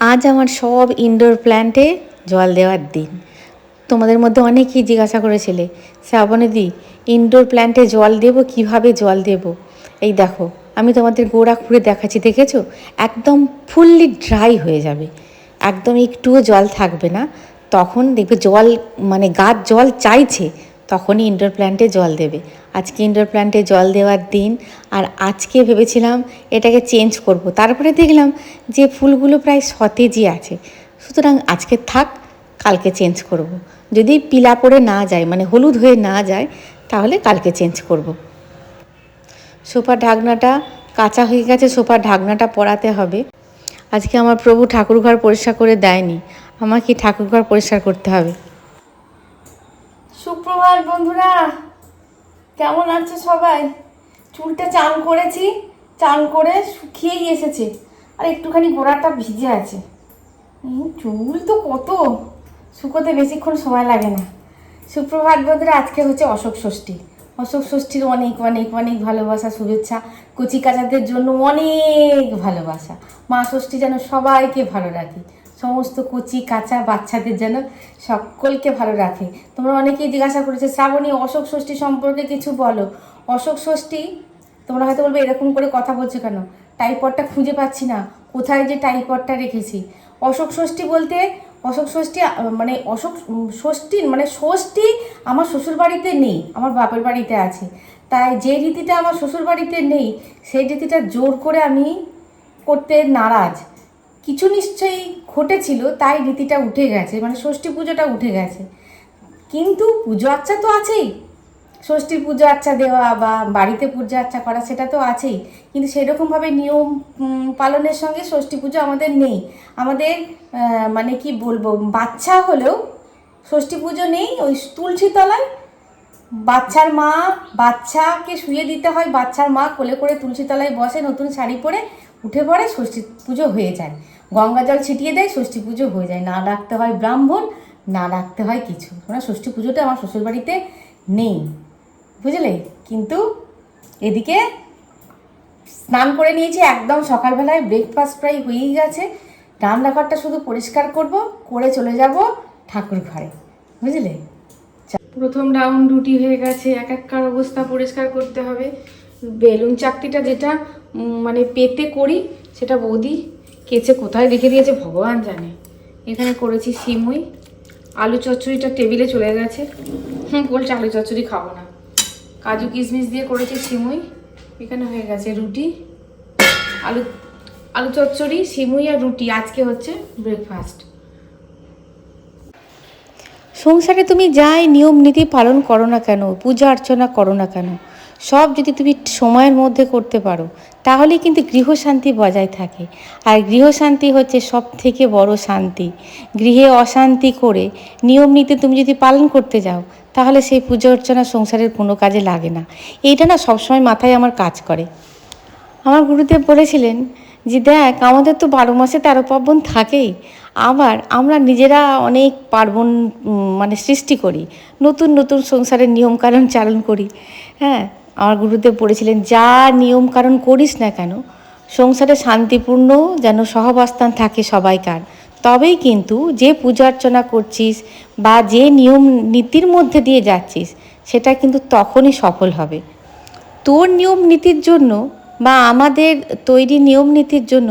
আজ আমার সব ইনডোর প্ল্যান্টে জল দেওয়ার দিন। তোমাদের মধ্যে অনেকেই জিজ্ঞাসা করেছিলে, শ্রাবণীদি ইনডোর প্ল্যান্টে জল দেবো, কিভাবে জল দেবো? এই দেখো, আমি তোমাদের গোড়া খুঁড়ে দেখাচ্ছি, দেখেছো? একদম ফুললি ড্রাই হয়ে যাবে, একদম একটুও জল থাকবে না। তখন দেখবে জল, মানে গাছ জল চাইছে, তখনই ইনডোর প্ল্যান্টে জল দেবে। আজকে ইনডোর প্ল্যান্টে জল দেওয়ার দিন, আর আজকে ভেবেছিলাম এটাকে চেঞ্জ করব। তারপরে দেখলাম যে ফুলগুলো প্রায় সতেজই আছে, সুতরাং আজকে থাক, কালকে চেঞ্জ করব। যদি পিলা পড়ে না যায়, মানে হলুদ হয়ে না যায়, তাহলে কালকে চেঞ্জ করব। সোফার ঢাকনাটা কাঁচা হয়ে গেছে, সোফার ঢাকনাটা পরাতে হবে। আজকে আমার প্রভু ঠাকুরঘর পরিষ্কার করে দেয়নি, আমাকে ঠাকুরঘর পরিষ্কার করতে হবে। সুপ্রভাত বন্ধুরা, কেমন আছে সবাই? চুলটা চান করেছি, চান করে শুকিয়েই এসেছে, আর একটুখানি গোড়াটা ভিজে আছে। চুল তো কত, শুকোতে বেশিক্ষণ সময় লাগে না। সুপ্রভাত বন্ধুরা, আজকে হচ্ছে অশোক ষষ্ঠী। অশোক ষষ্ঠীর অনেক অনেক অনেক ভালোবাসা, শুভেচ্ছা। কচি কাচাদের জন্য অনেক ভালোবাসা। মা ষষ্ঠী যেন সবাইকে ভালো রাখে, সমস্ত কচি কাঁচা বাচ্চাদের যেন সকলকে ভালো রাখে। তোমরা অনেকেই জিজ্ঞাসা করেছে, শ্রাবণী অশোক ষষ্ঠী সম্পর্কে কিছু বলো। অশোক ষষ্ঠী, তোমরা হয়তো বলবে এরকম করে কথা বলছো কেন, টাইপডটা খুঁজে পাচ্ছি না, কোথায় যে টাইপডটা রেখেছি। অশোক ষষ্ঠী বলতে, অশোক ষষ্ঠী মানে অশোক ষষ্ঠী মানে ষষ্ঠী আমার শ্বশুরবাড়িতে নেই, আমার বাপের বাড়িতে আছে। তাই যে রীতিটা আমার শ্বশুরবাড়িতে নেই, সেই রীতিটা জোর করে আমি করতে নারাজ। কিছু নিশ্চয়ই ঘটেছিল, তাই রীতিটা উঠে গেছে, মানে ষষ্ঠী পুজোটা উঠে গেছে। কিন্তু পুজো আচ্চা তো আছেই, ষষ্ঠীর পুজো আচ্চা দেওয়া বা বাড়িতে পুজো আচ্চা করা, সেটা তো আছেই। কিন্তু সেরকমভাবে নিয়ম পালনের সঙ্গে ষষ্ঠী পুজো আমাদের নেই। আমাদের মানে কি বলবো, বাচ্চা হলেও ষষ্ঠী পুজো নেই। ওই তুলসী তলায় বাচ্চার মা, বাচ্চাকে শুয়ে দিতে হয়, বাচ্চার মা কোলে করে তুলসী তলায় বসে, নতুন শাড়ি পরে উঠে পড়ে, ষষ্ঠী পুজো হয়ে যায়। গঙ্গা জল ছিটিয়ে দেয়, ষষ্ঠী পুজো হয়ে যায়। না ডাকতে হয় ব্রাহ্মণ, না ডাকতে হয় কিছু। মানে ষষ্ঠী পুজোটা আমার শ্বশুরবাড়িতে নেই, বুঝলে? কিন্তু এদিকে স্নান করে নিয়েছি একদম সকালবেলায়, ব্রেকফাস্ট প্রায় হয়েই গেছে। রান্নাঘরটা শুধু পরিষ্কার করব, করে চলে যাব ঠাকুর ঘরে, বুঝলে? প্রথম রাউন্ড রুটি হয়ে গেছে, এক একটার অবস্থা পরিষ্কার করতে হবে। বেলুন চাকতিটা যেটা মানে পেতে করি, সেটা বৌদি কেচে কোথায় রেখে দিয়েছে ভগবান জানে। এখানে করেছি সিমুই, আলু চচ্চড়িটা টেবিলে চলে গেছে। বলছে আলু চচ্চড়ি খাবো না, কাজু কিশমিশ দিয়ে করেছি সিমুই। এখানে হয়ে গেছে রুটি, আলু আলু চচ্চড়ি, সিমুই আর রুটি, আজকে হচ্ছে ব্রেকফাস্ট। সংসারে তুমি যাই নিয়ম নীতি পালন করো না কেন, পূজা অর্চনা করো না কেন, সব যদি তুমি সময়ের মধ্যে করতে পারো, তাহলে কিন্তু গৃহশান্তি বজায় থাকে। আর গৃহশান্তি হচ্ছে সব থেকে বড় শান্তি। গৃহে অশান্তি করে নিয়ম নীতি তুমি যদি পালন করতে যাও, তাহলে সেই পুজো অর্চনা সংসারের কোনো কাজে লাগে না। এইটা না সবসময় মাথায় আমার কাজ করে। আমার গুরুদেব বলেছিলেন যে দেখ, আমাদের তো 12 মাসে 13 পার্বণ থাকেই, আবার আমরা নিজেরা অনেক পার্বণ মানে সৃষ্টি করি, নতুন নতুন সংসারের নিয়মকানুন চালন করি। হ্যাঁ, আমার গুরুদেব বলেছিলেন যা নিয়মকানুন করিস না কেন, সংসারে শান্তিপূর্ণ যেন সহাবস্থান থাকে সবাইকার, তবেই কিন্তু যে পূজা অর্চনা করছিস বা যে নিয়ম নীতির মধ্যে দিয়ে যাচ্ছিস, সেটা কিন্তু তখনই সফল হবে। তোর নিয়ম নীতির জন্য বা আমাদের তৈরি নিয়ম নীতির জন্য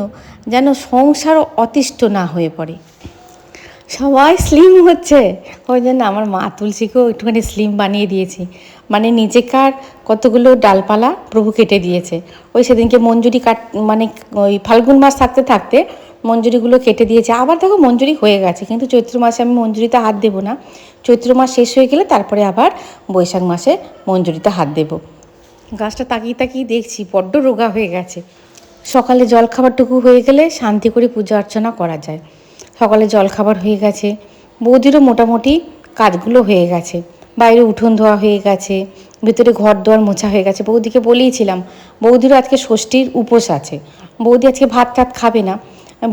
যেন সংসার অতিষ্ঠ না হয়ে পড়ে। সবাই স্লিম হচ্ছে, ওই জন্য আমার মা তুলসীকেও একটুখানি স্লিম বানিয়ে দিয়েছি। মানে নিজেকার কতগুলো ডালপালা প্রভু কেটে দিয়েছে। ওই সেদিনকে মঞ্জুরি মানে ওই ফাল্গুন মাস থাকতে থাকতে মঞ্জুরিগুলো কেটে দিয়েছে। আবার দেখো মঞ্জুরি হয়ে গেছে, কিন্তু চৈত্র মাসে আমি মঞ্জুরিতে হাত দেবো না। চৈত্র মাস শেষ হয়ে গেলে তারপরে আবার বৈশাখ মাসে মঞ্জুরিতে হাত দেবো। গাছটা তাকিয়ে তাকিয়ে দেখছি বড্ড রোগা হয়ে গেছে। সকালে জলখাবারটুকু হয়ে গেলে শান্তি করে পূজা অর্চনা করা যায়। সকালে জলখাবার হয়ে গেছে, বৌদিরও মোটামুটি কাজগুলো হয়ে গেছে। বাইরে উঠোন ধোয়া হয়ে গেছে, ভেতরে ঘর দোয়ার মোছা হয়ে গেছে। বৌদিকে বলেইছিলাম, বৌদিরও আজকে ষষ্ঠীর উপোস আছে, বৌদি আজকে ভাত টাত খাবে না।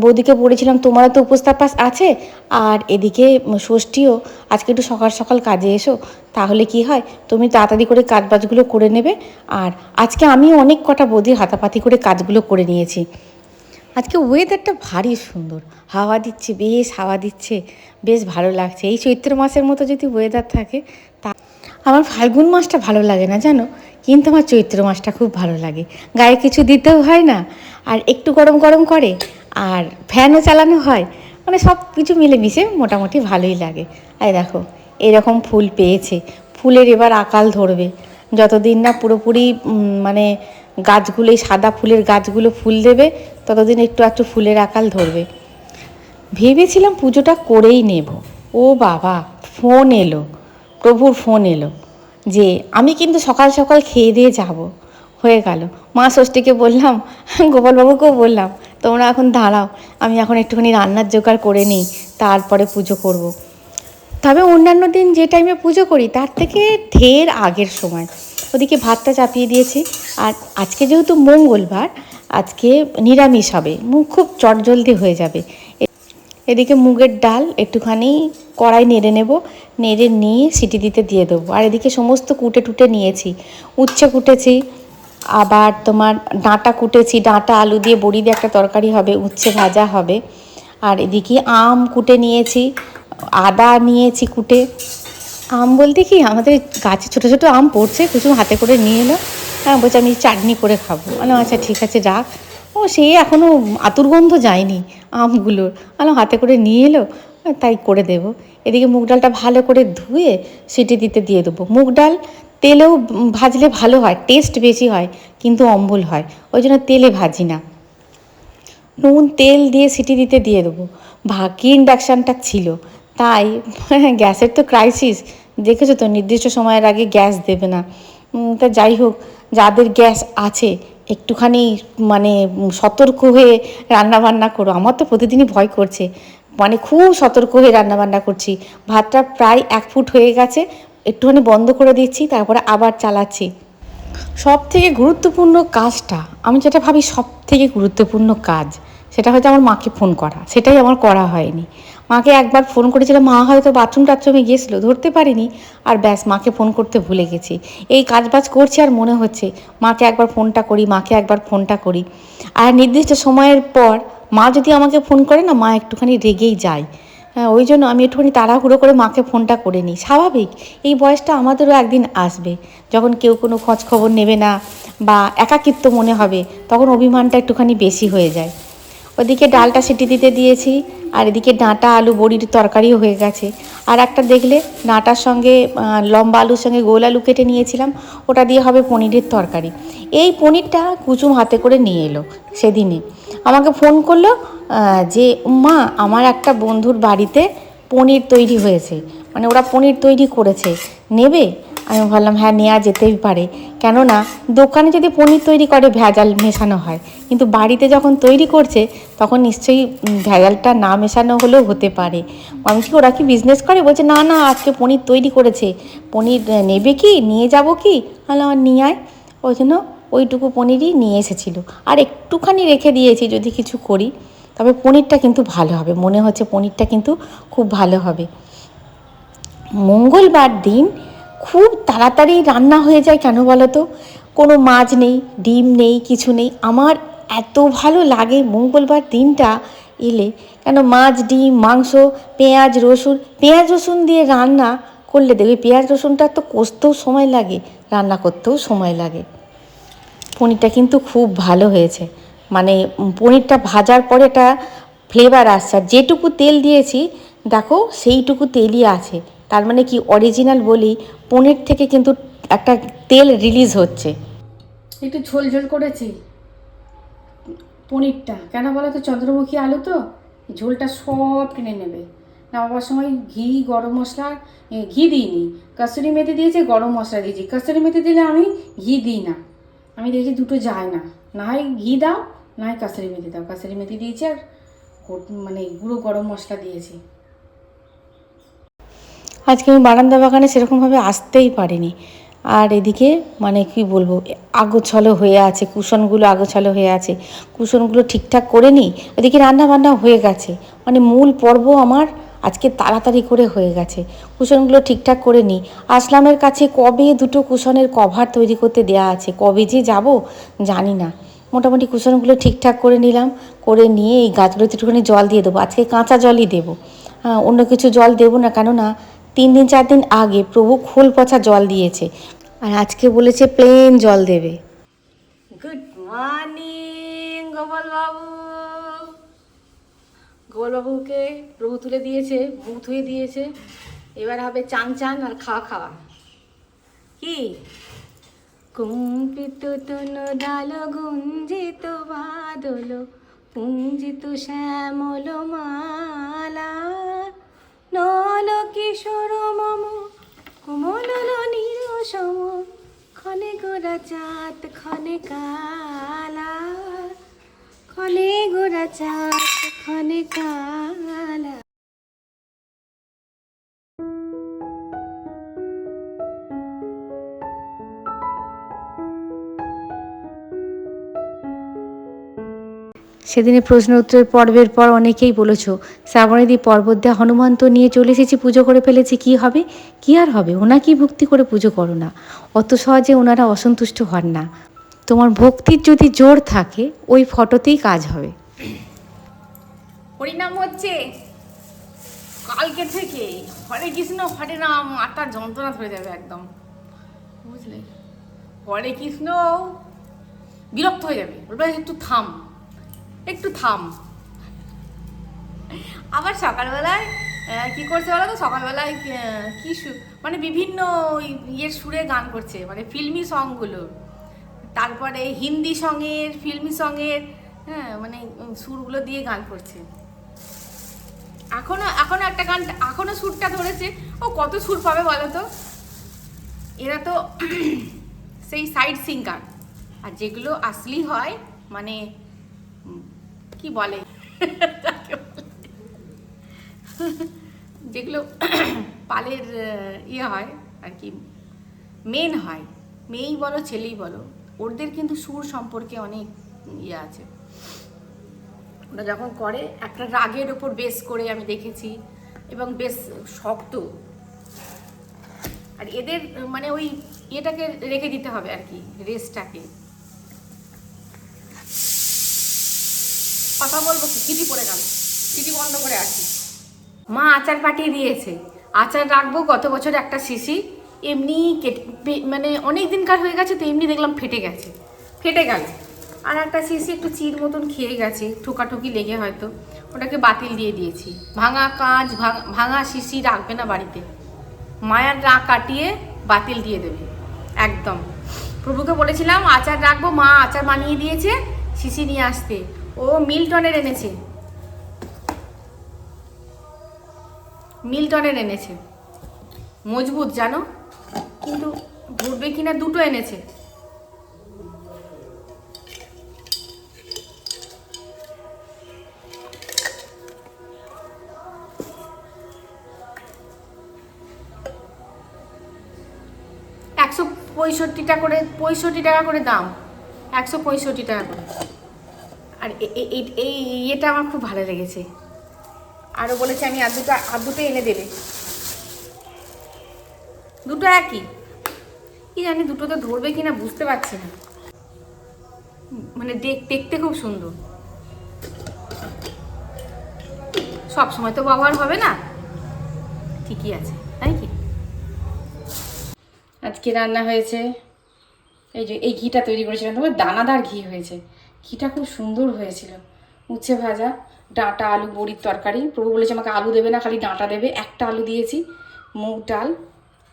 বৌদিকে বলেছিলাম তোমারও তো উপোস তাপাস আছে, আর এদিকে ষষ্ঠীও, আজকে একটু সকাল সকাল কাজে এসো, তাহলে কি হয় তুমি তাড়াতাড়ি করে কাজবাজগুলো করে নেবে। আর আজকে আমি অনেক কটা বৌদির হাতাপাতি করে কাজগুলো করে নিয়েছি। আজকে ওয়েদারটা ভারী সুন্দর, হাওয়া দিচ্ছে, বেশ হাওয়া দিচ্ছে, বেশ ভালো লাগছে। এই চৈত্র মাসের মতো যদি ওয়েদার থাকে তা আমার ফাল্গুন মাসটা ভালো লাগে না জানো, কিন্তু আমার চৈত্র মাসটা খুব ভালো লাগে। গায়ে কিছু দিতেও হয় না, আর একটু গরম গরম করে, আর ফ্যানও চালানো হয়, মানে সব কিছু মিলেমিশে মোটামুটি ভালোই লাগে। আর দেখো এরকম ফুল পেয়েছে, ফুলের এবার আকাল ধরবে যতদিন না পুরোপুরি মানে গাছগুলো, এই সাদা ফুলের গাছগুলো ফুল দেবে ততদিন একটু একটু ফুলের আকাল ধরবে। ভেবেছিলাম পুজোটা করেই নেব, ও বাবা ফোন এলো, প্রভুর ফোন এলো যে আমি কিন্তু সকাল সকাল খেয়ে দিয়ে যাব। হয়ে গেল, মা ষষ্ঠীকে বললাম, গোপালবাবুকেও বললাম, তোমরা এখন দাঁড়াও, আমি এখন একটুখানি রান্নার জোগাড় করে নিই, তারপরে পুজো করব। তবে অন্যান্য দিন যে টাইমে পুজো করি তার থেকে ঢের আগের সময় ওদিকে ভাতটা চাপিয়ে দিয়েছি। আর আজকে যেহেতু মঙ্গলবার, আজকে নিরামিষ হবে, মুখ খুব চটজলদি হয়ে যাবে। এদিকে মুগের ডাল একটুখানি কড়াই নেড়ে নেব, নেড়ে নিয়ে সিটি দিতে দিয়ে দেবো। আর এদিকে সমস্ত কুটে টুটে নিয়েছি, উচ্ছে কুটেছি, আবার তোমার ডাঁটা কুটেছি, ডাঁটা আলু দিয়ে বড়ি দিয়ে একটা তরকারি হবে, উচ্ছে ভাজা হবে। আর এদিকে আম কুটে নিয়েছি, আদা নিয়েছি কুটে। আম বলতে কি, আমাদের গাছে ছোটো ছোটো আম পড়ছে, কুসুম হাতে করে নিয়ে এলো। হ্যাঁ বলছে আমি চাটনি করে খাবো। বললাম আচ্ছা ঠিক আছে রাখ। ও সে এখনও আতুরগন্ধ যায়নি আমগুলোর, বললাম হাতে করে নিয়ে এলো তাই করে দেবো। এদিকে মুগ ডালটা ভালো করে ধুয়ে সিটি দিতে দিয়ে দেবো। মুগ ডাল তেলেও ভাজলে ভালো হয়, টেস্ট বেশি হয়, কিন্তু অম্বল হয়, ওই জন্য তেলে ভাজি না। নুন তেল দিয়ে সিটি দিতে দিয়ে দেবো। ভাগ্যে ইন্ডাকশানটা ছিল, তাই গ্যাসের তো ক্রাইসিস, দেখেছো তো নির্দিষ্ট সময়ের আগে গ্যাস দেবে না। তা যাই হোক, যাদের গ্যাস আছে একটুখানি মানে সতর্ক হয়ে রান্নাবান্না করো। আমার তো প্রতিদিনই ভয় করছে, মানে খুব সতর্ক হয়ে রান্নাবান্না করছি। ভাতটা প্রায় 1 ফুট হয়ে গেছে, একটুখানি বন্ধ করে দিচ্ছি, তারপরে আবার চালাচ্ছি। সব থেকে গুরুত্বপূর্ণ কাজটা, আমি যেটা ভাবি সব থেকে গুরুত্বপূর্ণ কাজ, সেটা হয়তো আমার মাকে ফোন করা, সেটাই আমার করা হয়নি। মাকে একবার ফোন করেছিলাম, মা হয়তো বাথরুম টাথরুমে গিয়েছিলো, ধরতে পারিনি, আর ব্যাস মাকে ফোন করতে ভুলে গেছি। এই কাজবাজ করছি আর মনে হচ্ছে মাকে একবার ফোনটা করি, মাকে একবার ফোনটা করি। আর নির্দিষ্ট সময়ের পর মা যদি আমাকে ফোন করে না, মা একটুখানি রেগেই যায়। হ্যাঁ, ওই জন্য আমি একটুখানি তাড়াহুড়ো করে মাকে ফোনটা করে নিই। স্বাভাবিক, এই বয়সটা আমাদেরও একদিন আসবে যখন কেউ কোনো খোঁজ খবর নেবে না বা একাকিত্ব মনে হবে, তখন অভিমানটা একটুখানি বেশি হয়ে যায়। ওদিকে ডালটা সিটি দিতে দিয়েছি, আর এদিকে ডাঁটা আলু বড়ির তরকারিও হয়ে গেছে। আর একটা দেখলে ডাঁটার সঙ্গে লম্বা আলুর সঙ্গে গোল আলু কেটে নিয়েছিলাম, ওটা দিয়ে হবে পনিরের তরকারি। এই পনিরটা কুচুম হাতে করে নিয়ে এলো সেদিনে, আমাকে ফোন করলো যে মা আমার একটা বন্ধুর বাড়িতে পনির তৈরি হয়েছে, মানে ওরা পনির তৈরি করেছে, নেবে? আমি ভাবলাম হ্যাঁ নেওয়া যেতেই পারে, কেননা দোকানে যদি পনির তৈরি করে ভেজাল মেশানো হয়, কিন্তু বাড়িতে যখন তৈরি করছে তখন নিশ্চয়ই ভেজালটা না মেশানো হলেও হতে পারে। আমি কি ওরা কি বিজনেস করে? বলছে না না আজকে পনির তৈরি করেছে, পনির নেবে কি, নিয়ে যাব কি? বললাম আমার নিয়ে আয়। ওই জন্য ওইটুকু পনিরই নিয়ে এসেছিলো, আর একটুখানি রেখে দিয়েছি যদি কিছু করি। তবে পনিরটা কিন্তু ভালো হবে, মনে হচ্ছে পনিরটা কিন্তু খুব ভালো হবে। মঙ্গলবার দিন খুব তাড়াতাড়ি রান্না হয়ে যায়, কেন বলো তো? কোনো মাছ নেই, ডিম নেই, কিছু নেই। আমার এত ভালো লাগে মঙ্গলবার দিনটা এলে, কেন মাছ ডিম মাংস পেঁয়াজ রসুন দিয়ে রান্না করলে দেখবে পেঁয়াজ রসুনটা তো কষতেও সময় লাগে, রান্না করতেও সময় লাগে। পনিরটা কিন্তু খুব ভালো হয়েছে, মানে পনিরটা ভাজার পরে একটা ফ্লেভার আসছে, আর যেটুকু তেল দিয়েছি দেখো সেইটুকু তেলই আছে, তার মানে কি অরিজিনাল বলি পনির থেকে কিন্তু একটা তেল রিলিজ হচ্ছে। একটু ঝোল ঝোল করেছি পনিরটা, কেন বলো তো? চন্দ্রমুখী আলু তো, ঝোলটা সব টেনে নেবে। নামাবার সময় ঘি গরম মশলা, ঘি দিইনি, কাসুরি মেথি দিয়েছি, গরম মশলা দিয়েছি। কাসুরি মেথি দিলে আমি ঘি দিই না, আমি দেখি দুটো যায় না, না হয় ঘি দাও না হয় কাসুরি মেথি দাও। কাসুরি মেথি দিয়েছি আর মানে গুঁড়ো গরম মশলা দিয়েছি। আজকে আমি বারান্দা বাগানে সেরকমভাবে আসতেই পারিনি। আর এদিকে মানে কি বলবো, আগোছালো হয়ে আছে, কুশনগুলো আগোছালো হয়ে আছে, কুশনগুলো ঠিকঠাক করে নিই। ওদিকে রান্না বান্না হয়ে গেছে, মানে মূল পর্ব আমার আজকে তাড়াতাড়ি করে হয়ে গেছে। কুশনগুলো ঠিকঠাক করে নিই। আসলামের কাছে কবে দুটো কুশনের কভার তৈরি করতে দেয়া আছে, কবে যে যাব জানি না। মোটামুটি কুশনগুলো ঠিকঠাক করে নিলাম, করে নিয়ে এই গাছগুলোতে একটুখানি জল দিয়ে দেবো। আজকে কাঁচা জলই দেবো, অন্য কিছু জল দেবো না, কেননা 3 দিন 4 দিন আগে প্রভু খোল পচা জল দিয়েছে, আর আজকে বলেছে প্লেন জল দেবে। Good morning Gopal babu. গোপাল বাবুকে প্রভু তুলে দিয়েছে, মুখ ধুয়ে দিয়েছে, এবার হবে চান চান আর খাওয়া খাওয়া। কি কুম্পিত তনু ডাল গুঞ্জিত বাদল পুঞ্জিত শ্যামল মালা নল কিশোর মম কোমল নিরসম ক্ষণে গোরা চাঁদ ক্ষণে কালা ক্ষণে গোরা চাঁদ ক্ষণে কালা। সেদিনে প্রশ্ন উত্তরের পর্বের পর অনেকেই বলেছ, শ্রাবণীদি পর্বত দেয়া হনুমান তো নিয়ে চলে এসেছি, পুজো করে ফেলেছি, কি হবে? কি আর হবে, ওনাকেই ভক্তি করে পুজো করো না, অত সহজে ওনারা অসন্তুষ্ট হন না। তোমার ভক্তির যদি জোর থাকে ওই ফটোতেই কাজ হবে। হরিনাম হচ্ছে কালকে থেকে, হরে কৃষ্ণ হরে রাম, মাথার যন্ত্রণা ধরে যাবে একদম, বুঝলে? হরে কৃষ্ণ বিরক্ত হয়ে যাবে, বলবে একটু থাম একটু থাম। আবার সকালবেলায় কি করছে বলো তো, সকালবেলায় কি মানে বিভিন্ন ইয়ের সুরে গান করছে, মানে ফিল্মি সংগুলো, তারপরে হিন্দি সঙের ফিল্মি সঙের, হ্যাঁ মানে সুরগুলো দিয়ে গান করছে। এখনো একটা গান এখনো সুরটা ধরেছে। ও কত সুর পাবে বলো তো, এরা তো সেই সাইড সিঙ্গার। আর যেগুলো আসলি হয়, মানে কি বলে যেগুলো পালের ইয়ে হয় আর কি, মেন হয়, মেয়েই বলো ছেলেই বলো, ওদের কিন্তু সুর সম্পর্কে অনেক ইয়ে আছে। ওরা যখন করে একটা রাগের ওপর বেস করে আমি দেখেছি, এবং বেশ শক্ত। আর এদের মানে ওই ইয়েটাকে রেখে দিতে হবে আর কি, রেসটাকে। কথা বলবো কি, চিঠি পড়ে গেল, চিঠি বন্ধ করে আসি। মা আচার পাঠিয়ে দিয়েছে, আচার রাখবো গত বছর একটা শিশি, এমনি মানে অনেক দিনকার হয়ে গেছে তো, এমনি দেখলাম ফেটে গেল। আর একটা শিশি একটু চির মতন খেয়ে গেছে, ঠোকাঠুকি লেগে হয়তো, ওটাকে বাতিল দিয়ে দিয়েছি। ভাঙা কাঁচ ভাঙা শিশি রাখবে না বাড়িতে, মায়ার রাগ কাটিয়ে বাতিল দিয়ে দেবে একদম। প্রভুকে বলেছিলাম আচার রাখবো, মা আচার বানিয়ে দিয়েছে, শিশি নিয়ে আসতে। ও মিল্টনের এনেছে, মজবুত জানো, কিন্তু ধরবে কিনা, দুটো এনেছে। পঁয়ষট্টি টাকা করে দাম, 165 টাকা করে। আর এই ইয়েটা আমার খুব ভালো লেগেছে। আরও বলেছে আমি আর দুটো এনে দেবে, দুটো একই, কি জানি দুটো তো ধরবে কিনা বুঝতে পারছি না, মানে দেখতে খুব সুন্দর। সব সময় তো ব্যবহার হবে না, ঠিকই আছে, তাই কি? আজকে রান্না হয়েছে এই যে, এই ঘিটা তৈরি করেছিলাম, তোমার দানাদার ঘি হয়েছে, ঘিটা খুব সুন্দর হয়েছিল। উচ্ছে ভাজা, ডাঁটা আলু বড়ির তরকারি। প্রভু বলেছে আমাকে আলু দেবে না, খালি ডাঁটা দেবে, একটা আলু দিয়েছি। মুগ ডাল,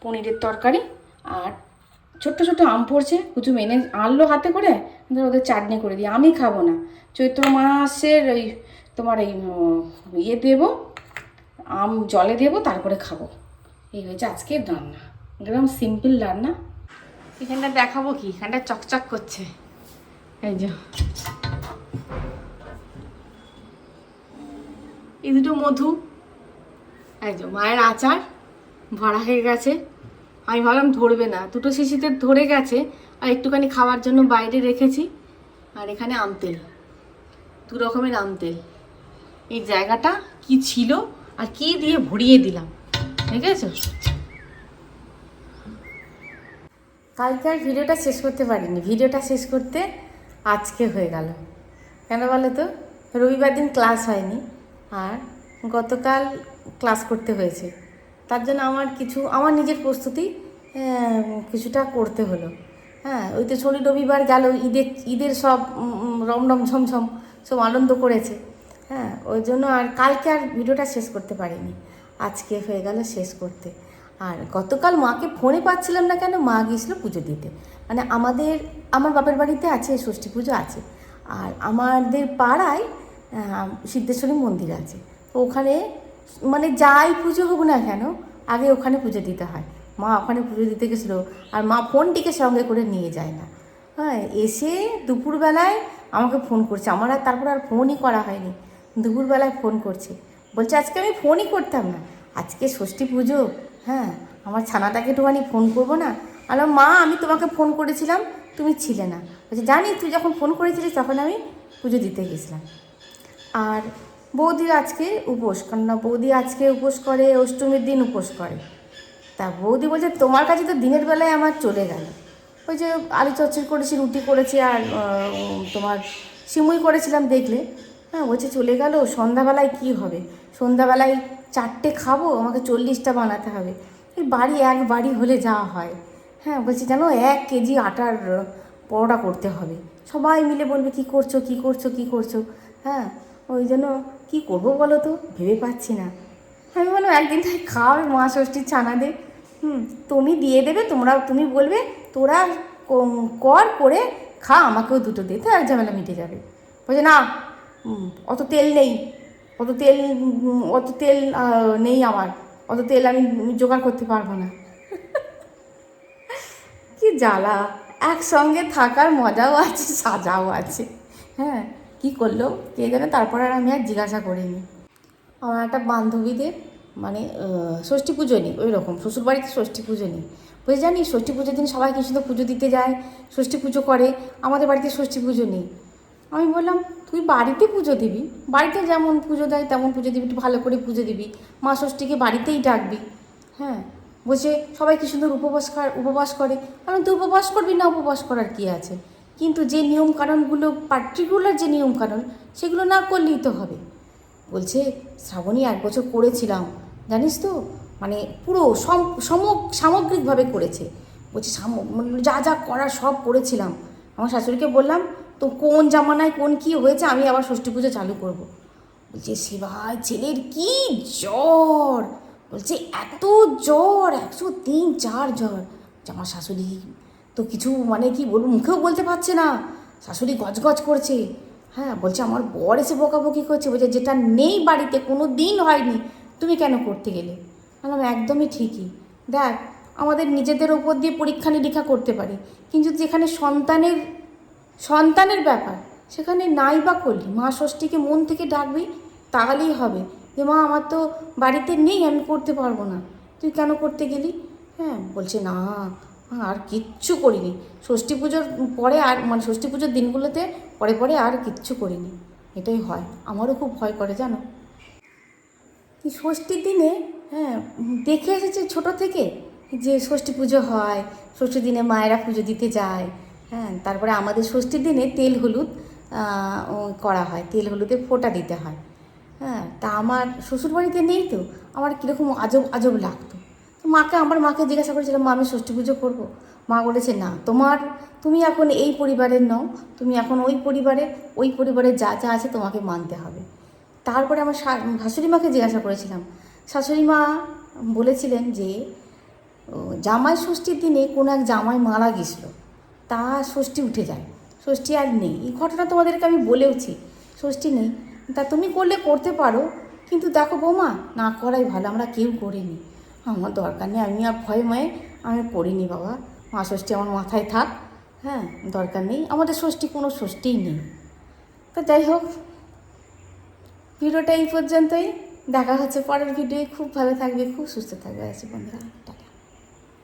পনিরের তরকারি, আর ছোট্ট ছোট্ট আম পড়ছে, কুচু এনে আনলো হাতে করে, ওদের চাটনি করে দিই। আমি খাবো না, চৈত্র মাসের ওই তোমার এই ইয়ে দেবো, আম জলে দেবো, তারপরে খাবো। এই হয়েছে আজকের রান্না, একদম সিম্পল রান্না। এখানটা দেখাবো কি, এখানটা চকচক করছে, এই যে এই দুটো মধু, এই যে মায়ের আচার ভরা হয়ে গেছে। আমি ভাবলাম ধরবে না, দুটো শিশিতে ধরে গেছে, আর একটুখানি খাওয়ার জন্য বাইরে রেখেছি। আর এখানে আম তেল, 2 রকমের আম তেল। এই জায়গাটা কি ছিল আর কি দিয়ে ভরিয়ে দিলাম, ঠিক আছে? কালকে আর ভিডিওটা শেষ করতে পারিনি, ভিডিওটা শেষ করতে আজকে হয়ে গেল। কেন বলো তো, রবিবার দিন ক্লাস হয়নি আর গতকাল ক্লাস করতে হয়েছে। তার জন্য আমার নিজের প্রস্তুতি কিছুটা করতে হলো। হ্যাঁ, ওই তো শনি রবিবার গেল, ঈদের সব রমরম ঝমঝম সব আনন্দ করেছে। হ্যাঁ, ওই জন্য আর কালকে আর ভিডিওটা শেষ করতে পারিনি, আজকে হয়ে গেল শেষ করতে। আর গতকাল মাকে ফোনে পাচ্ছিলাম না, কেন মা গিয়েছিলো পুজো দিতে। মানে আমার বাপের বাড়িতে আছে ষষ্ঠী পুজো আছে, আর আমাদের পাড়ায় সিদ্ধেশ্বরী মন্দির আছে। তো ওখানে মানে যাই পুজো হোক না কেন, আগে ওখানে পুজো দিতে হয়। মা ওখানে পুজো দিতে গেছিলো, আর মা ফোনটিকে সঙ্গে করে নিয়ে যায় না। হ্যাঁ, এসে দুপুরবেলায় আমাকে ফোন করছে, আমার আর তারপর আর ফোনই করা হয়নি। দুপুরবেলায় ফোন করছে, বলছে আজকে আমি ফোনই করতাম না, আজকে ষষ্ঠী পুজো, হ্যাঁ আমার ছানাটাকে একটুখানি ফোন করবো না। আর মা আমি তোমাকে ফোন করেছিলাম, তুমি ছিলে না। বলছে জানি, তুই যখন ফোন করেছিলিস তখন আমি পুজো দিতে গেছিলাম। আর বৌদির আজকে উপোস, কেননা বৌদি আজকে উপোস করে, অষ্টমীর দিন উপোস করে। তা বৌদি বলছে তোমার কাছে তো দিনের বেলায় আমার চলে গেল। ওই যে আলু চচ্চড়ি করেছি, রুটি করেছি, আর তোমার সিমুই করেছিলাম দেখলে। হ্যাঁ, বলছে চলে গেল, সন্ধ্যাবেলায় কি হবে, সন্ধ্যাবেলায় 4টে খাবো, আমাকে 40টা বানাতে হবে। এই এক বাড়ি হলে যা হয়। হ্যাঁ, বলছি জানো 1 কেজি আটার পরোটা করতে হবে, সবাই মিলে বলবে কী করছো কী করছো কী করছো। হ্যাঁ, ওই জন্য কী করবো বলো তো, ভেবে পাচ্ছি না। আমি বললাম একদিন তাই খাওয়াবে মা ষষ্ঠীর ছানা দে। তুমি দিয়ে দেবে, তুমি বলবে তোরা করে খা, আমাকেও 2টো দে, তো এক ঝামেলা মিটে যাবে। বলছে না, অত তেল নেই, অত তেল নেই আমার, অত তেল আমি জোগাড় করতে পারবো না। কি জ্বালা, একসঙ্গে থাকার মজাও আছে, সাজাও আছে। হ্যাঁ, কি করলো কে জানে, তারপর আর আমি আর জিজ্ঞাসা করিনি। আমার একটা বান্ধবীদের মানে ষষ্ঠী পুজো নেই, ওই রকম শ্বশুরবাড়িতে ষষ্ঠী পুজো নেই। বুঝে জানি ষষ্ঠী পুজোর দিন সবাই কি সুন্দর পুজো দিতে যায়, ষষ্ঠী পুজো করে, আমাদের বাড়িতে ষষ্ঠী পুজো নেই। আমি বললাম তুই বাড়িতে পুজো দিবি, বাড়িতে যেমন পুজো দেয় তেমন পুজো দিবি, একটু ভালো করে পুজো দিবি, মা ষষ্ঠীকে বাড়িতেই ডাকবি। হ্যাঁ, বলছে সবাই কি সুন্দর উপবাস করে। আমি তো উপবাস করবি না, উপবাস করার কী আছে, কিন্তু যে নিয়মকানুনগুলো পার্টিকুলার যে নিয়মকানুন সেগুলো না করলেই তো হবে। বলছে শ্রাবণী 1 বছর করেছিলাম জানিস তো, মানে পুরো সামগ্রিকভাবে করেছে। বলছে যা যা করার সব করেছিলাম। আমার শাশুড়িকে বললাম তো কোন জামানায় কোন কী হয়েছে, আমি আবার ষষ্ঠী পুজো চালু করব। বলছে শিবায় ছেলের কি জ্বর, বলছে এত জ্বর, 103-104 জ্বর। আমার শাশুড়ি তো কিছু মানে কি বলবো, মুখেও বলতে পারছে না, শাশুড়ি গজগজ করছে। হ্যাঁ, বলছে আমার বর এসে বকাবকি করছে, বলছে যেটা নেই বাড়িতে, কোনো দিন হয়নি, তুমি কেন করতে গেলে। বললাম একদমই ঠিকই, দেখ আমাদের নিজেদের ওপর দিয়ে পরীক্ষা নিরীক্ষা করতে পারি, কিন্তু যেখানে সন্তানের ব্যাপার, সেখানে নাই বা করলি মা ষষ্ঠীকে মন থেকে ডাকবি, তাহলেই হবে যে মা আমার তো বাড়িতে নেই, আমি করতে পারবো না, তুই কেন করতে গেলি। হ্যাঁ, বলছে না আর কিচ্ছু করিনি, ষষ্ঠী পুজোর পরে আর মানে ষষ্ঠী পুজোর দিনগুলোতে পরে আর কিচ্ছু করিনি। এটাই হয়, আমারও খুব ভয় করে জানো। ষষ্ঠীর দিনে হ্যাঁ দেখে এসেছে ছোটো থেকে যে ষষ্ঠী পুজো হয়, ষষ্ঠীর দিনে মায়েরা পুজো দিতে যায়। হ্যাঁ, তারপরে আমাদের ষষ্ঠীর দিনে তেল হলুদ করা হয়, তেল হলুদে ফোঁটা দিতে হয়। হ্যাঁ, তা আমার শ্বশুরবাড়িতে নেই তো, আমার কীরকম আজব আজব লাগতো। তো আমার মাকে জিজ্ঞাসা করেছিলাম মা আমি ষষ্ঠী পুজো করবো। মা বলেছে না, তুমি এখন এই পরিবারের নও, তুমি এখন ওই পরিবারের যা যা আছে তোমাকে মানতে হবে। তারপরে আমার শাশুড়ি মাকে জিজ্ঞাসা করেছিলাম, শাশুড়ি মা বলেছিলেন যে জামাই ষষ্ঠীর দিনে কোনো এক জামাই মারা গেছিলো, তা ষষ্ঠী উঠে যায়, ষষ্ঠী আর নেই। এই ঘটনা তোমাদেরকে আমি বলেওছি, ষষ্ঠী নেই, তা তুমি করলে করতে পারো, কিন্তু দেখো বৌমা না করাই ভালো, আমরা কেউ করিনি, আমার দরকার নেই, আমি আর ভয়ে আমি করিনি বাবা, মা ষষ্ঠী আমার মাথায় থাক। হ্যাঁ, দরকার নেই, আমাদের ষষ্ঠী কোনো ষষ্ঠীই নেই। তো যাই হোক, ভিডিওটা এই পর্যন্তই, দেখা হচ্ছে পরের ভিডিওয়ে। খুব ভালো থাকবে, খুব সুস্থ থাকবে, আছে বন্ধুরা।